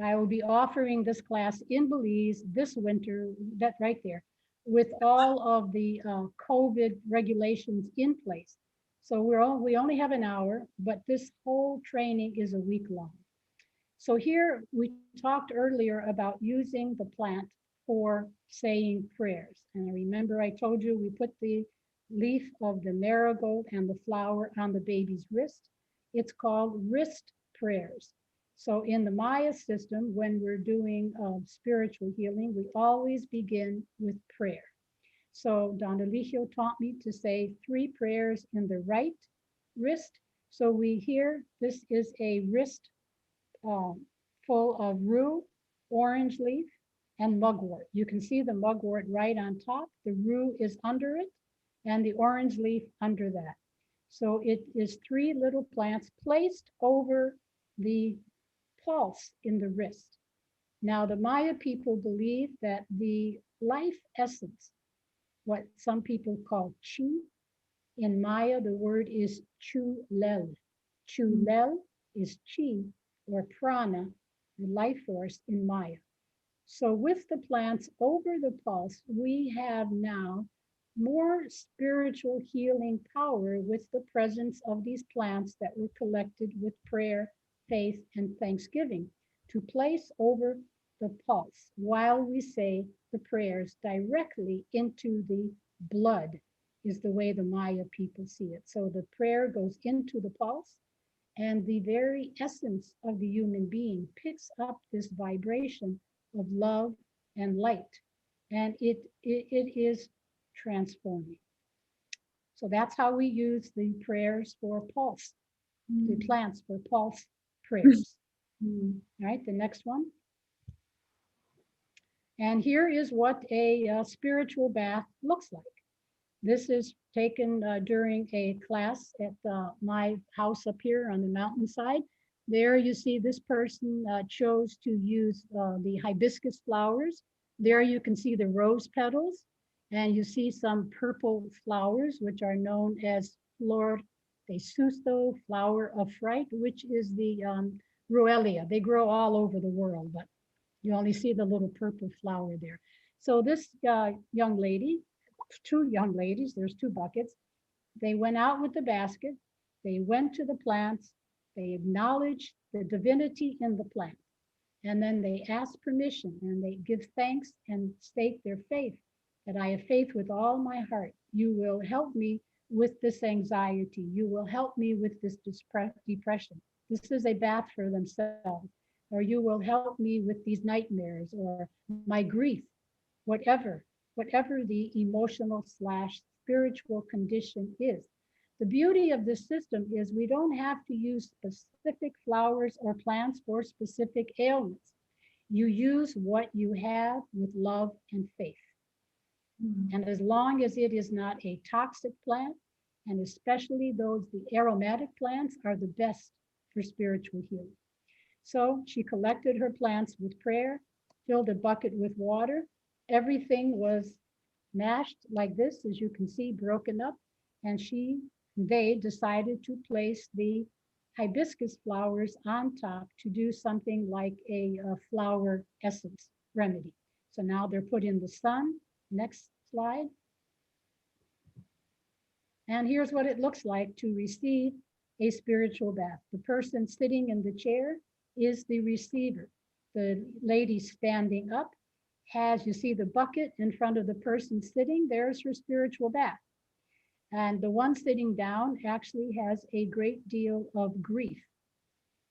I will be offering this class in Belize this winter, that right there, with all of the COVID regulations in place. So we only have an hour, but this whole training is a week long. So here we talked earlier about using the plant for saying prayers. And I remember I told you we put the leaf of the marigold and the flower on the baby's wrist. It's called wrist prayers. So in the Maya system, when we're doing spiritual healing, we always begin with prayer. So Don Elijio taught me to say 3 prayers in the right wrist. So we hear this is a wrist full of rue, orange leaf, and mugwort. You can see the mugwort right on top. The rue is under it, and the orange leaf under that. So it is 3 little plants placed over the pulse in the wrist. Now, the Maya people believe that the life essence, what some people call chi, in Maya, the word is chulel. Chulel is chi or prana, the life force in Maya. So with the plants over the pulse, we have now more spiritual healing power with the presence of these plants that were collected with prayer, faith, and thanksgiving to place over the pulse while we say the prayers directly into the blood is the way the Maya people see it. So the prayer goes into the pulse and the very essence of the human being picks up this vibration of love and light. And it is transforming. So that's how we use the prayers for pulse, the plants for pulse prayers. All right, the next one. And here is what a spiritual bath looks like. This is taken during a class at my house up here on the mountainside. There you see this person chose to use the hibiscus flowers. There you can see the rose petals, and you see some purple flowers, which are known as Flor de Susto, flower of fright, which is the Ruellia. They grow all over the world, but you only see the little purple flower there. So this young lady, 2 young ladies, there's 2 buckets. They went out with the basket. They went to the plants. They acknowledged the divinity in the plant. And then they ask permission and they give thanks and state their faith that I have faith with all my heart. You will help me with this anxiety. You will help me with this depression. This is a bath for themselves. Or you will help me with these nightmares or my grief, whatever the emotional / spiritual condition is. The beauty of this system is we don't have to use specific flowers or plants for specific ailments. You use what you have with love and faith. And as long as it is not a toxic plant, and especially the aromatic plants are the best for spiritual healing. So she collected her plants with prayer, filled a bucket with water. Everything was mashed like this, as you can see, broken up. And they decided to place the hibiscus flowers on top to do something like a flower essence remedy. So now they're put in the sun. Next slide. And here's what it looks like to receive a spiritual bath. The person sitting in the chair is the receiver. The lady standing up you see the bucket in front of the person sitting, there's her spiritual bath. And the one sitting down actually has a great deal of grief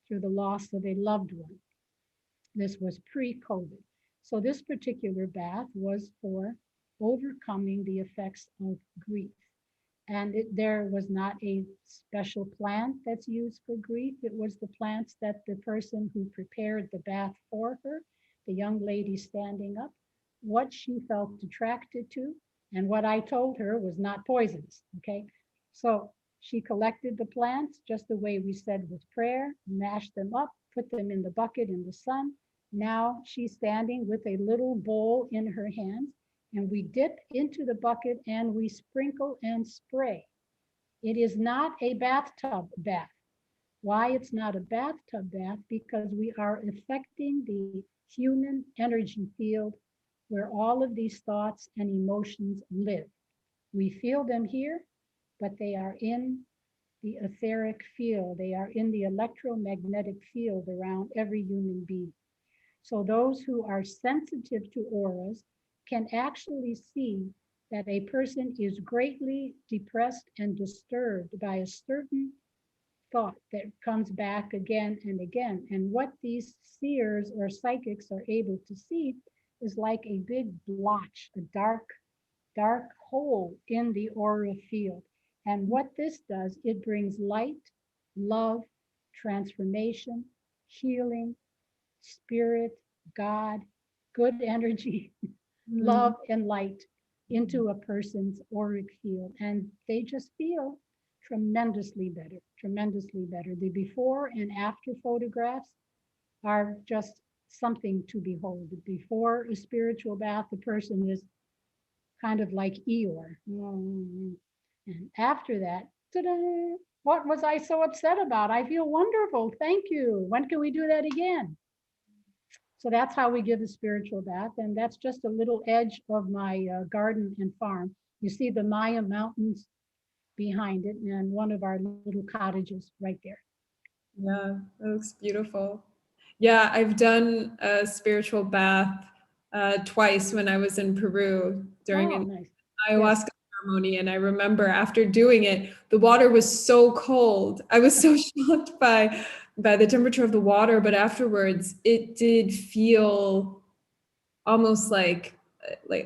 through the loss of a loved one. This was pre-COVID. So this particular bath was for overcoming the effects of grief. And there was not a special plant that's used for grief. It was the plants that the person who prepared the bath for her, the young lady standing up, what she felt attracted to, and what I told her was not poisonous, okay? So She collected the plants just the way we said with prayer, mashed them up, put them in the bucket in the sun. Now she's standing with a little bowl in her hands, and we dip into the bucket and we sprinkle and spray. It is not a bathtub bath. Why it's not a bathtub bath? Because we are affecting the human energy field where all of these thoughts and emotions live. We feel them here, but they are in the etheric field. They are in the electromagnetic field around every human being. So those who are sensitive to auras can actually see that a person is greatly depressed and disturbed by a certain thought that comes back again and again. And what these seers or psychics are able to see is like a big blotch, a dark hole in the aura field. And what this does, it brings light, love, transformation, healing, spirit, God, good energy, love, and light into a person's auric field. And they just feel tremendously better, tremendously better. The before and after photographs are just something to behold. Before a spiritual bath, the person is kind of like Eeyore. And after that, ta-da, what was I so upset about? I feel wonderful. Thank you. When can we do that again? So that's how we give a spiritual bath. And that's just a little edge of my garden and farm. You see the Maya Mountains behind it and one of our little cottages right there. Yeah, that looks beautiful. Yeah, I've done a spiritual bath twice when I was in Peru during an Nice. ayahuasca ceremony. And I remember after doing it, the water was so cold. I was so shocked by the temperature of the water, but afterwards it did feel almost like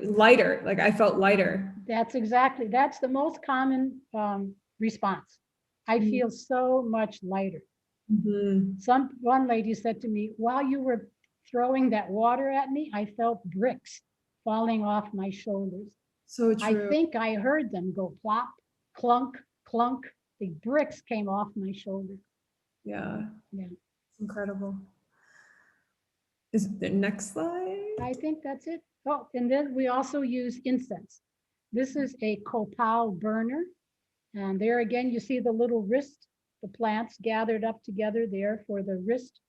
lighter. Like I felt lighter. That's the most common response. I feel so much lighter. One lady said to me, while you were throwing that water at me, I felt bricks falling off my shoulders. So true. I think I heard them go plop, clunk, clunk. The bricks came off my shoulder. Yeah. Yeah. It's incredible. Is it the next slide? I think that's it. Oh, and then we also use incense. This is a Copal burner. And there again, you see the little wrist, the plants gathered up together there for the wrist,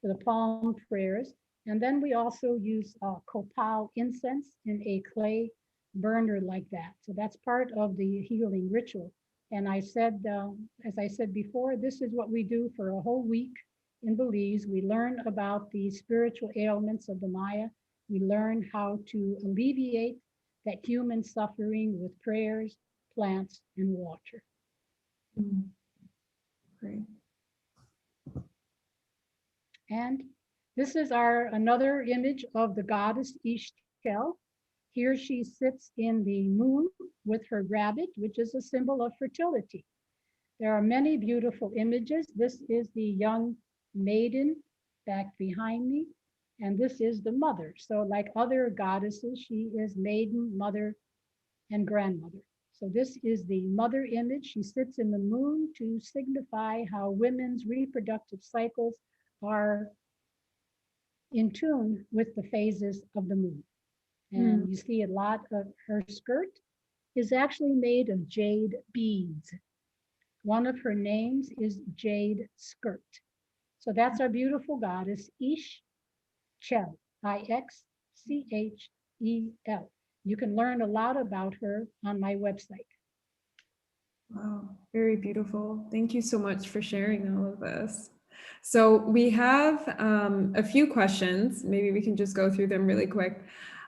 for the palm prayers. And then we also use Copal incense in a clay burner like that. So that's part of the healing ritual. And I said, as I said before, this is what we do for a whole week in Belize. We learn about the spiritual ailments of the Maya. We learn how to alleviate that human suffering with prayers, plants, and water. Great. And this is another image of the goddess Ishtel. Here she sits in the moon with her rabbit, which is a symbol of fertility. There are many beautiful images. This is the young maiden back behind me, and this is the mother. So like other goddesses, she is maiden, mother, and grandmother. So this is the mother image. She sits in the moon to signify how women's reproductive cycles are in tune with the phases of the moon. And you see a lot of her skirt is actually made of jade beads. One of her names is Jade Skirt. So that's our beautiful goddess, Ixchel, Ixchel. You can learn a lot about her on my website. Wow, very beautiful. Thank you so much for sharing all of this. So we have a few questions. Maybe we can just go through them really quick.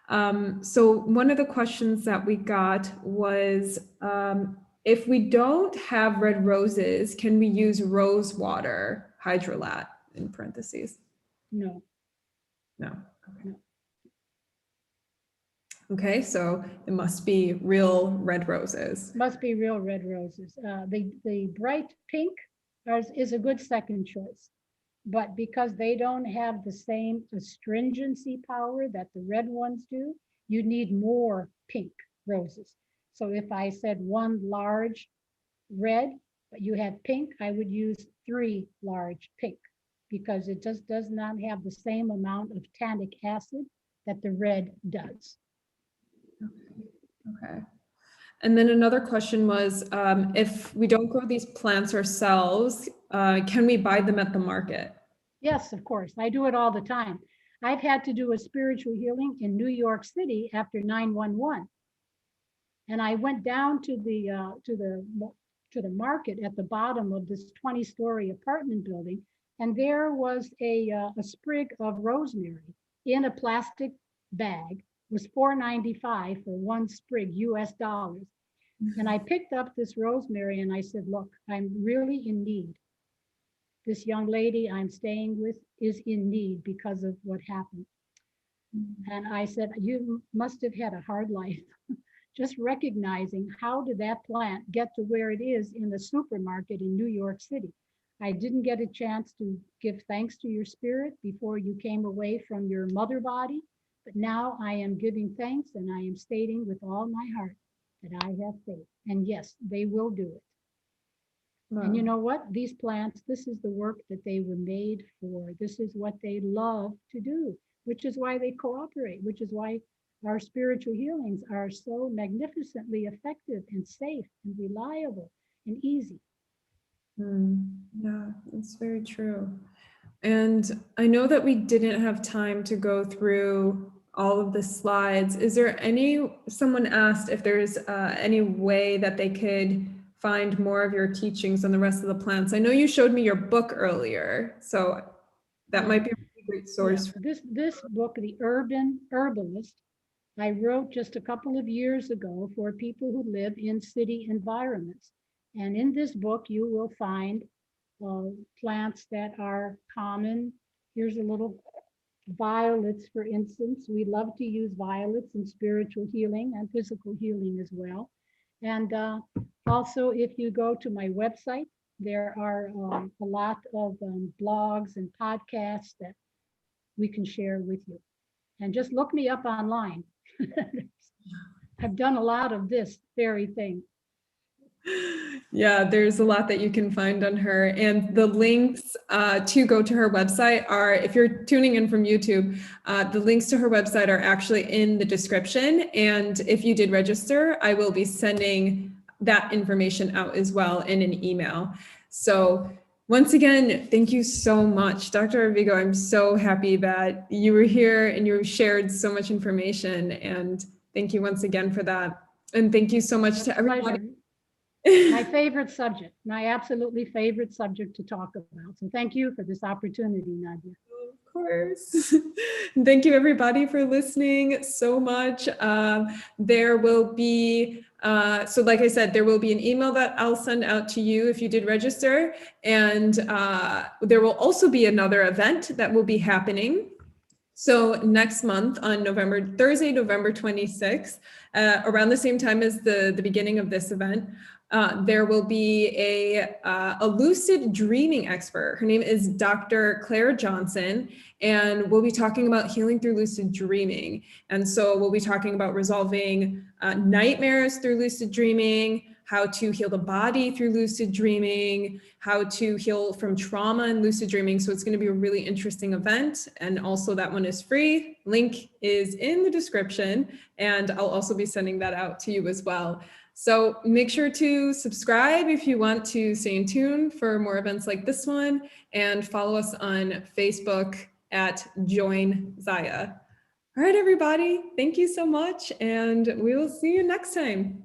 So one of the questions that we got was, if we don't have red roses, can we use rose water, hydrolat in parentheses? No. No. Okay. No. Okay, so it must be real red roses. Must be real red roses. The bright pink is a good second choice, but because they don't have the same astringency power that the red ones do, you need more pink roses. So if I said one large red, but you have pink, I would use 3 large pink because it just does not have the same amount of tannic acid that the red does. Okay. And then another question was, if we don't grow these plants ourselves, can we buy them at the market? Yes, of course. I do it all the time. I've had to do a spiritual healing in New York City after 9/11. And I went down to the market at the bottom of this 20-story apartment building, and there was a sprig of rosemary in a plastic bag. It was $4.95 for 1 sprig, US dollars. And I picked up this rosemary and I said, look, I'm really in need. This young lady I'm staying with is in need because of what happened. And I said, you must have had a hard life. Just recognizing how did that plant get to where it is in the supermarket in New York City. I didn't get a chance to give thanks to your spirit before you came away from your mother body, but now I am giving thanks and I am stating with all my heart that I have faith. And yes, they will do it. Wow. And you know what? These plants, this is the work that they were made for. This is what they love to do, which is why they cooperate, which is why our spiritual healings are so magnificently effective and safe and reliable and easy. Yeah, that's very true. And I know that we didn't have time to go through all of the slides. Is there someone asked if there's any way that they could find more of your teachings on the rest of the plants? I know you showed me your book earlier, so that might be a really great source. Yeah. This book, The Urban Herbalist, I wrote just a couple of years ago for people who live in city environments. And in this book, you will find plants that are common. Here's a little violets, for instance. We love to use violets in spiritual healing and physical healing as well. And also, if you go to my website, there are a lot of blogs and podcasts that we can share with you. And just look me up online. I've done a lot of this very thing. Yeah, there's a lot that you can find on her. And the links to go to her website are, if you're tuning in from YouTube, the links to her website are actually in the description. And if you did register, I will be sending that information out as well in an email. So once again, thank you so much, Dr. Arvigo. I'm so happy that you were here and you shared so much information. And thank you once again for that. And thank you so much to everybody. My favorite subject, my absolutely favorite subject to talk about. So thank you for this opportunity, Nadia. Of course. Thank you everybody for listening so much. There will be, so like I said, there will be an email that I'll send out to you if you did register. And there will also be another event that will be happening. So next month on Thursday, November 26th, around the same time as the beginning of this event, there will be a lucid dreaming expert. Her name is Dr. Claire Johnson, and we'll be talking about healing through lucid dreaming. And so we'll be talking about resolving nightmares through lucid dreaming, how to heal the body through lucid dreaming, how to heal from trauma in lucid dreaming. So it's going to be a really interesting event. And also that one is free. Link is in the description. And I'll also be sending that out to you as well. So make sure to subscribe if you want to stay in tune for more events like this one, and follow us on Facebook at Join Zaya. All right, everybody. Thank you so much. And we will see you next time.